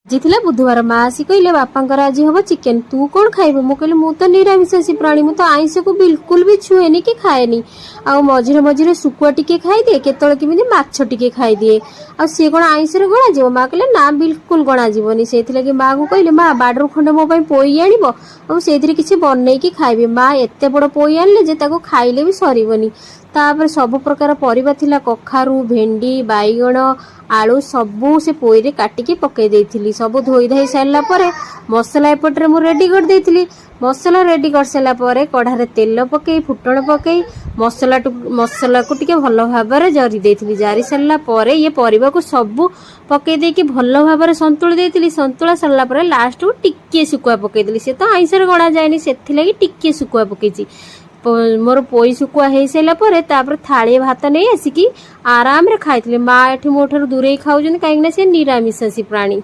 ଆଜି ଥିଲା ବୁଧବାର। ମା ଆସି କହିଲେ ବାପାଙ୍କର ଆଜି ହବ ଚିକେନ, ତୁ କଣ ଖାଇବୁ? ମୁଁ କହିଲି ମୁଁ ତ ନିରାମିଷାଷୀ ପ୍ରାଣୀ, ମୁଁ ତ ଆଇଁଷକୁ ବିଲକୁଲ ବି ଛୁଏନି କି ଖାଏନି। ଆଉ ମଝିରେ ମଝିରେ ଶୁଖୁଆ ଟିକେ ଖାଇଦିଏ, କେତେବେଳେ କେମିତି ମାଛ ଟିକେ ଖାଇଦିଏ। ଆଉ ସିଏ କଣ ଆଇଁଷରେ ଗଣାଯିବ? ମା କହିଲେ ନା ବିଲକୁଲ ଗଣାଯିବନି। ସେଇଥିଲାଗି ମାକୁ କହିଲେ ମା ବାଡରୁ ଖଣ୍ଡେ ମୋ ପାଇଁ ପୋଇ ଆଣିବ, ଆଉ ସେଇଥିରେ କିଛି ବନେଇକି ଖାଇବି। ମା ଏତେ ବଡ ପୋଇ ଆଣିଲେ ଯେ ତାକୁ ଖାଇଲେ ବି ସରିବନି। ତାପରେ ସବୁ ପ୍ରକାର ପରିବା ଥିଲା, କଖାରୁ, ଭେଣ୍ଡି, ବାଇଗଣ, ଆଳୁ ସବୁ ସେ ପୋଇରେ କାଟିକି ପକେଇ ଦେଇଥିଲି। ସବୁ ଧୋଇ ଧାଇ ସାରିଲା ପରେ ମସଲା ଏପଟରେ ମୁଁ ରେଡି କରିଦେଇଥିଲି। ମସଲା ରେଡି କରିସାରିଲା ପରେ କଢାରେ ତେଲ ପକେଇ ଫୁଟଣ ପକେଇ ମସଲାକୁ ଟିକେ ଭଲ ଭାବରେ ଜରି ଦେଇଥିଲି। ଜାରି ସାରିଲା ପରେ ଇଏ ପରିବାକୁ ସବୁ ପକେଇ ଦେଇକି ଭଲ ଭାବରେ ସନ୍ତୁଳି ଦେଇଥିଲି। ସନ୍ତୁଳା ସାରିଲା ପରେ ଲାଷ୍ଟକୁ ଟିକେ ଶୁଖୁଆ ପକେଇଦେଲି। ସେ ତ ଆଇଁଷରେ ଗଣା ଯାଏନି, ସେଥିଲାଗି ଟିକେ ଶୁଖୁଆ ପକେଇଛି। ମୋର ପୋଇ ଶୁଖୁଆ ହେଇସାରିଲା ପରେ ତାପରେ ଥାଳିଏ ଭାତ ନେଇ ଆସିକି ଆରାମରେ ଖାଇଥିଲି। ମା ଏଠି ମୋ ଠାରୁ ଦୂରେଇ ଖାଉଛନ୍ତି, କାହିଁକିନା ସେ ନିରାମିଷାଷୀ ପ୍ରାଣୀ।